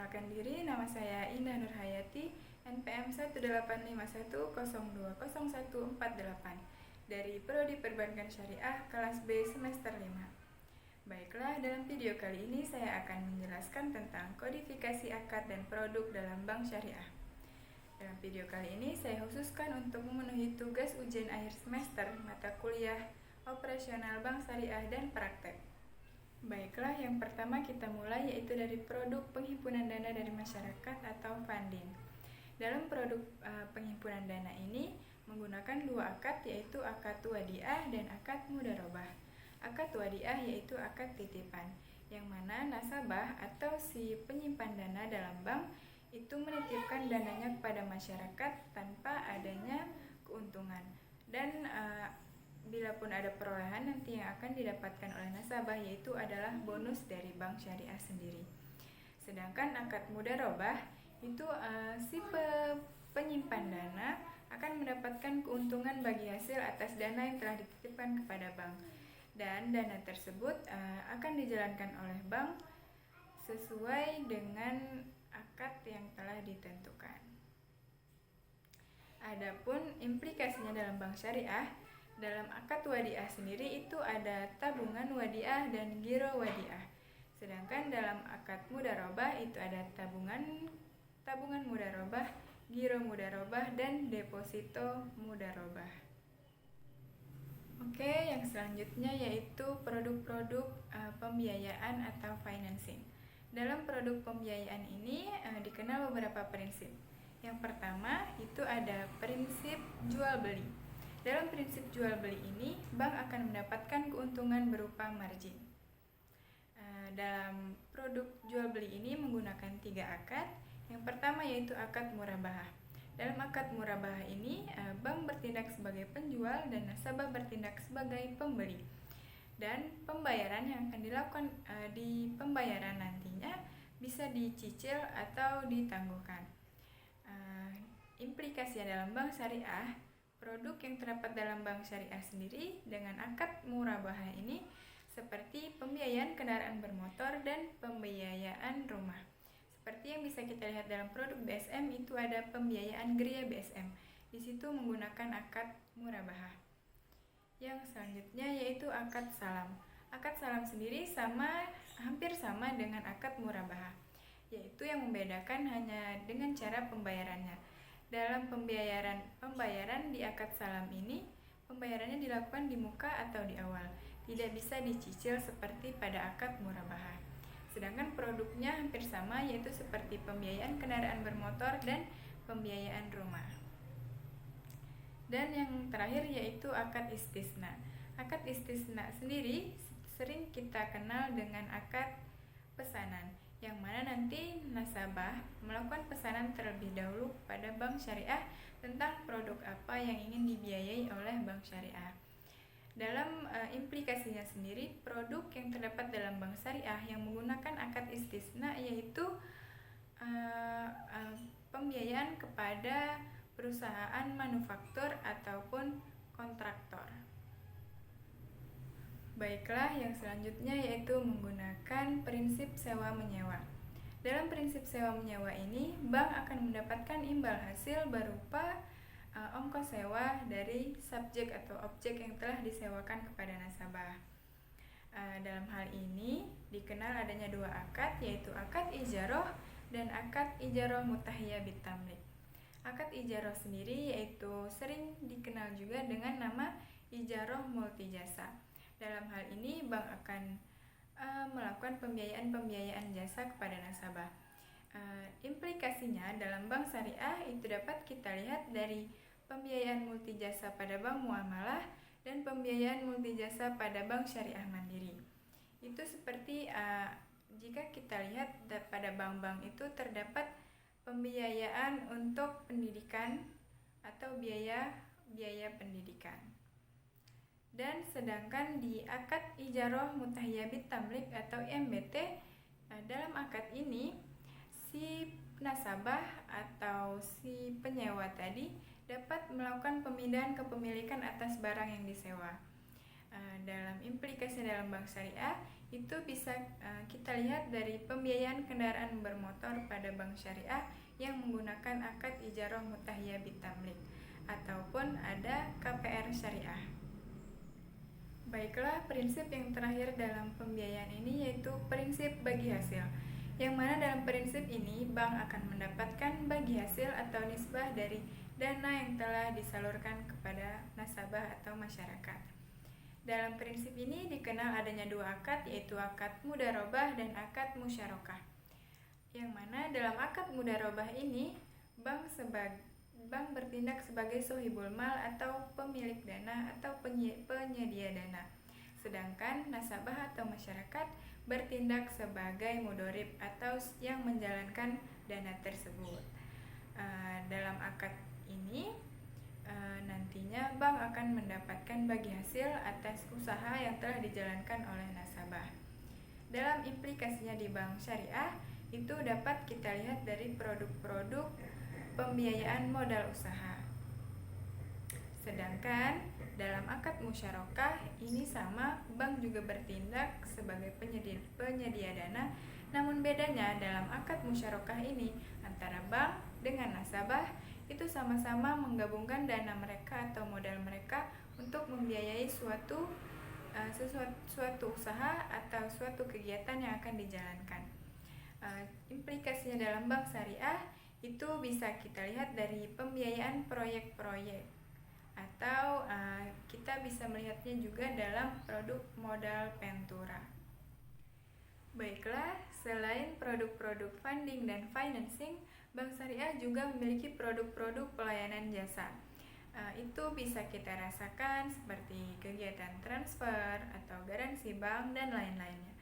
Perkenalkan diri, nama saya Indah Nurhayati, NPM 18510200148 dari Prodi Perbankan Syariah kelas B semester 5. Baiklah, dalam video kali ini saya akan menjelaskan tentang kodifikasi akad dan produk dalam bank syariah. Dalam video kali ini saya khususkan untuk memenuhi tugas ujian akhir semester mata kuliah operasional bank syariah dan praktek. Baiklah, yang pertama kita mulai yaitu dari produk penghimpunan dana dari masyarakat atau funding. Dalam produk penghimpunan dana ini menggunakan dua akad, yaitu akad wadiah dan akad mudharabah. Akad wadiah yaitu akad titipan, yang mana nasabah atau si penyimpan dana dalam bank itu menitipkan dananya kepada masyarakat tanpa adanya keuntungan. Dan bila pun ada perolehan, nanti yang akan didapatkan oleh nasabah yaitu adalah bonus dari bank syariah sendiri. Sedangkan akad mudharabah itu si penyimpan dana akan mendapatkan keuntungan bagi hasil atas dana yang telah dititipkan kepada bank, dan dana tersebut akan dijalankan oleh bank sesuai dengan akad yang telah ditentukan. Adapun implikasinya dalam bank syariah, dalam akad wadiah sendiri itu ada tabungan wadiah dan giro wadiah. Sedangkan dalam akad mudharabah itu ada tabungan mudharabah, giro mudharabah, dan deposito mudharabah. Oke, yang selanjutnya yaitu produk-produk pembiayaan atau financing. Dalam produk pembiayaan ini dikenal beberapa prinsip. Yang pertama itu ada prinsip jual beli. Dalam prinsip jual beli ini, bank akan mendapatkan keuntungan berupa margin. Dalam produk jual beli ini menggunakan 3 akad. Yang pertama yaitu akad murabahah. Dalam akad murabahah ini, bank bertindak sebagai penjual dan nasabah bertindak sebagai pembeli. Dan pembayaran yang akan dilakukan di pembayaran nantinya bisa dicicil atau ditangguhkan. Implikasinya dalam bank syariah, produk yang terdapat dalam bank syariah sendiri dengan akad murabahah ini seperti pembiayaan kendaraan bermotor dan pembiayaan rumah. Seperti yang bisa kita lihat dalam produk BSM itu ada pembiayaan geria BSM. Di situ menggunakan akad murabahah. Yang selanjutnya yaitu akad salam. Akad salam sendiri hampir sama dengan akad murabahah, yaitu yang membedakan hanya dengan cara pembayarannya. Dalam pembayaran di akad salam ini, pembayarannya dilakukan di muka atau di awal, tidak bisa dicicil seperti pada akad murabahah. Sedangkan produknya hampir sama, yaitu seperti pembiayaan kendaraan bermotor dan pembiayaan rumah. Dan yang terakhir yaitu akad istisna. Akad istisna sendiri sering kita kenal dengan akad pesanan, yang mana nanti nasabah melakukan pesanan terlebih dahulu pada bank syariah tentang produk apa yang ingin dibiayai oleh bank syariah. Dalam implikasinya sendiri, produk yang terdapat dalam bank syariah yang menggunakan akad istisna yaitu pembiayaan kepada perusahaan manufaktur ataupun kontraktor. Baiklah, yang selanjutnya yaitu menggunakan prinsip sewa-menyewa. Dalam prinsip sewa-menyewa ini, bank akan mendapatkan imbal hasil berupa ongkos sewa dari subjek atau objek yang telah disewakan kepada nasabah. Dalam hal ini dikenal adanya 2 akad, yaitu akad ijaroh dan akad ijaroh mutahiyah bitamlik. Akad ijaroh sendiri yaitu sering dikenal juga dengan nama ijaroh multijasa. Dalam hal ini bank akan melakukan pembiayaan jasa kepada nasabah. Implikasinya dalam bank syariah itu dapat kita lihat dari pembiayaan multijasa pada bank muamalah dan pembiayaan multijasa pada bank syariah mandiri. Itu seperti jika kita lihat pada bank-bank itu terdapat pembiayaan untuk pendidikan atau biaya pendidikan. Dan sedangkan di akad ijaroh mutahiyah bitamlik atau IMBT, dalam akad ini si nasabah atau si penyewa tadi dapat melakukan pemindahan kepemilikan atas barang yang disewa. Dalam implikasi dalam bank syariah itu bisa kita lihat dari pembiayaan kendaraan bermotor pada bank syariah yang menggunakan akad ijarah mutahiyah bitamlik ataupun ada KPR syariah. Baiklah, prinsip yang terakhir dalam pembiayaan ini yaitu prinsip bagi hasil, yang mana dalam prinsip ini bank akan mendapatkan bagi hasil atau nisbah dari dana yang telah disalurkan kepada nasabah atau masyarakat. Dalam prinsip ini dikenal adanya dua akad, yaitu akad mudharabah dan akad musyarakah. Yang mana dalam akad mudharabah ini bank bertindak sebagai sohibul mal atau pemilik dana atau penyedia dana. Sedangkan nasabah atau masyarakat bertindak sebagai mudorib atau yang menjalankan dana tersebut. Dalam akad ini nantinya bank akan mendapatkan bagi hasil atas usaha yang telah dijalankan oleh nasabah. Dalam implikasinya di bank syariah itu dapat kita lihat dari produk-produk pembiayaan modal usaha. Sedangkan dalam akad musyarakah ini sama, bank juga bertindak sebagai penyedia dana, namun bedanya dalam akad musyarakah ini antara bank dengan nasabah itu sama-sama menggabungkan dana mereka atau modal mereka untuk membiayai suatu usaha atau suatu kegiatan yang akan dijalankan. Implikasinya dalam bank syariah itu bisa kita lihat dari pembiayaan proyek-proyek atau kita bisa melihatnya juga dalam produk modal pentura. Baiklah, selain produk-produk funding dan financing, bank syariah juga memiliki produk-produk pelayanan jasa. Itu bisa kita rasakan seperti kegiatan transfer atau garansi bank dan lain-lainnya.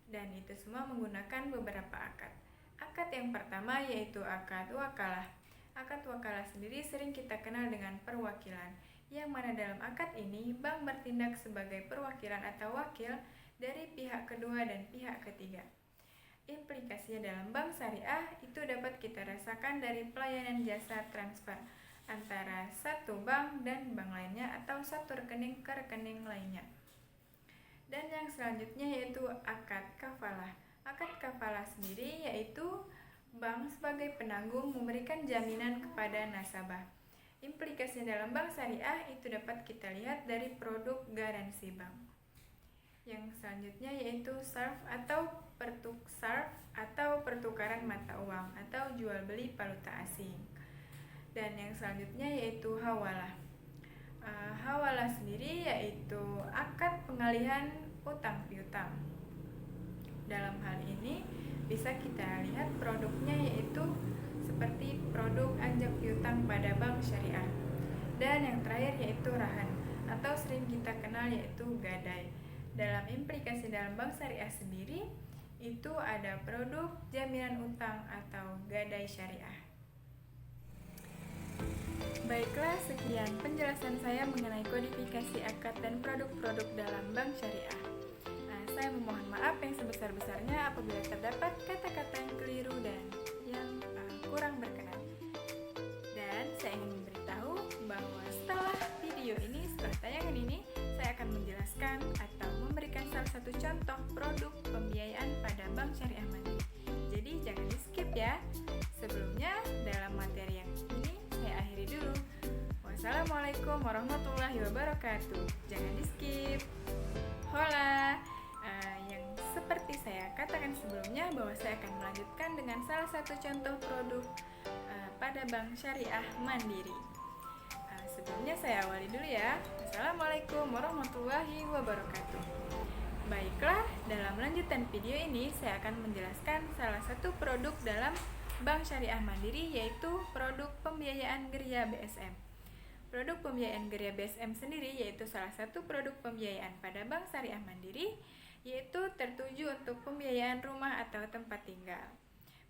Dan itu semua menggunakan beberapa akad. Akad yang pertama yaitu akad wakalah. Akad wakalah sendiri sering kita kenal dengan perwakilan, yang mana dalam akad ini bank bertindak sebagai perwakilan atau wakil dari pihak kedua dan pihak ketiga. Implikasinya dalam bank syariah itu dapat kita rasakan dari pelayanan jasa transfer antara satu bank dan bank lainnya atau satu rekening ke rekening lainnya. Dan yang selanjutnya yaitu akad kafalah. Akad kafalah sendiri yaitu bank sebagai penanggung memberikan jaminan kepada nasabah. Implikasinya dalam bank syariah itu dapat kita lihat dari produk garansi bank. Yang selanjutnya yaitu sarf atau pertukaran mata uang atau jual beli valuta asing. Dan yang selanjutnya yaitu hawalah. Hawalah sendiri yaitu akad pengalihan utang piutang. Dalam hal ini bisa kita lihat produknya yaitu seperti produk anjak piutang pada bank syariah. Dan yang terakhir yaitu rahan atau sering kita kenal yaitu gadai. Dalam implikasi dalam bank syariah sendiri itu ada produk jaminan utang atau gadai syariah. Baiklah, sekian penjelasan saya mengenai kodifikasi akad dan produk-produk dalam bank syariah. Saya memohon maaf yang sebesar-besarnya apabila terdapat kata-kata yang keliru dan yang kurang berkenan. Dan saya ingin memberitahu bahwa setelah video ini, setelah tayangan ini, saya akan menjelaskan atau memberikan salah satu contoh produk pembiayaan pada bank syariah mandiri. Jadi jangan di skip ya. Sebelumnya, dalam materi yang ini saya akhiri dulu. Wassalamualaikum warahmatullahi wabarakatuh. Jangan di skip. Hola. Yang seperti saya katakan sebelumnya bahwa saya akan melanjutkan dengan salah satu contoh produk pada bank syariah mandiri. Sebelumnya saya awali dulu ya. Assalamualaikum warahmatullahi wabarakatuh. Baiklah, dalam lanjutan video ini saya akan menjelaskan salah satu produk dalam bank syariah mandiri yaitu produk pembiayaan Geria BSM. Produk pembiayaan Geria BSM sendiri yaitu salah satu produk pembiayaan pada bank syariah mandiri, yaitu tertuju untuk pembiayaan rumah atau tempat tinggal,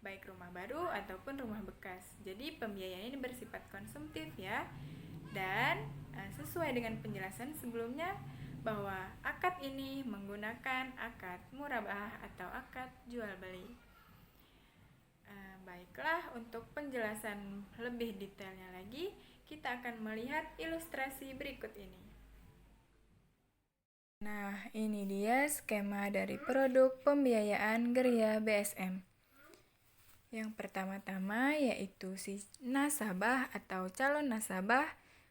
baik rumah baru ataupun rumah bekas. Jadi pembiayaan ini bersifat konsumtif ya. Dan sesuai dengan penjelasan sebelumnya bahwa akad ini menggunakan akad murabah atau akad jual beli. Baiklah, untuk penjelasan lebih detailnya lagi, kita akan melihat ilustrasi berikut ini. Nah, ini dia skema dari produk pembiayaan Geria BSM. Yang pertama-tama yaitu si nasabah atau calon nasabah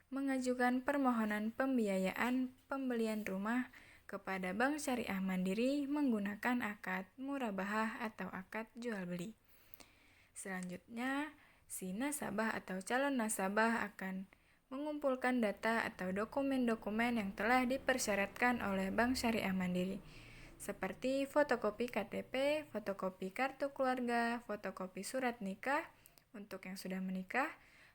mengajukan permohonan pembiayaan pembelian rumah kepada Bank Syariah Mandiri menggunakan akad murabahah atau akad jual beli. Selanjutnya, si nasabah atau calon nasabah akan mengumpulkan data atau dokumen-dokumen yang telah dipersyaratkan oleh Bank Syariah Mandiri, seperti fotokopi KTP, fotokopi kartu keluarga, fotokopi surat nikah untuk yang sudah menikah,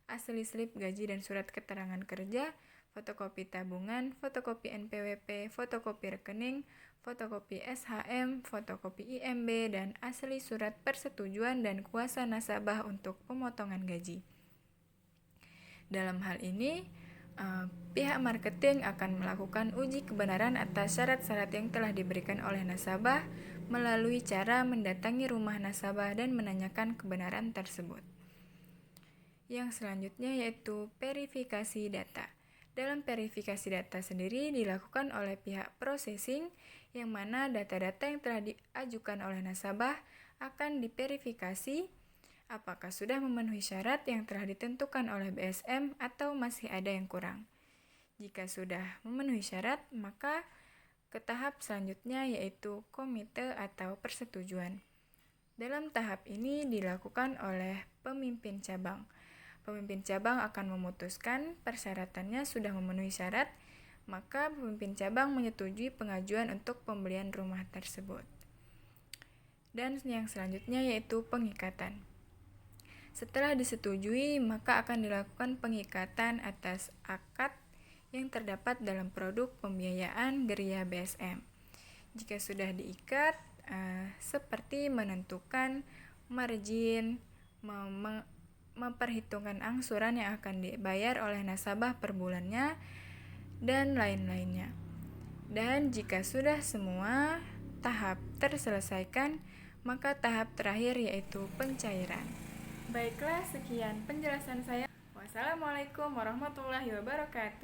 asli slip gaji dan surat keterangan kerja, fotokopi tabungan, fotokopi NPWP, fotokopi rekening, fotokopi SHM, fotokopi IMB, dan asli surat persetujuan dan kuasa nasabah untuk pemotongan gaji. Dalam hal ini, pihak marketing akan melakukan uji kebenaran atas syarat-syarat yang telah diberikan oleh nasabah melalui cara mendatangi rumah nasabah dan menanyakan kebenaran tersebut. Yang selanjutnya yaitu verifikasi data. Dalam verifikasi data sendiri dilakukan oleh pihak processing, yang mana data-data yang telah diajukan oleh nasabah akan diverifikasi apakah sudah memenuhi syarat yang telah ditentukan oleh BSM atau masih ada yang kurang. Jika sudah memenuhi syarat, maka ke tahap selanjutnya yaitu komite atau persetujuan. Dalam tahap ini dilakukan oleh pemimpin cabang. Pemimpin cabang akan memutuskan persyaratannya sudah memenuhi syarat, maka pemimpin cabang menyetujui pengajuan untuk pembelian rumah tersebut. Dan yang selanjutnya yaitu pengikatan. Setelah disetujui, maka akan dilakukan pengikatan atas akad yang terdapat dalam produk pembiayaan Geria BSM. Jika sudah diikat, seperti menentukan margin, memperhitungkan angsuran yang akan dibayar oleh nasabah per bulannya, dan lain-lainnya. Dan jika sudah semua tahap terselesaikan, maka tahap terakhir yaitu pencairan. Baiklah, sekian penjelasan saya. Wassalamualaikum warahmatullahi wabarakatuh.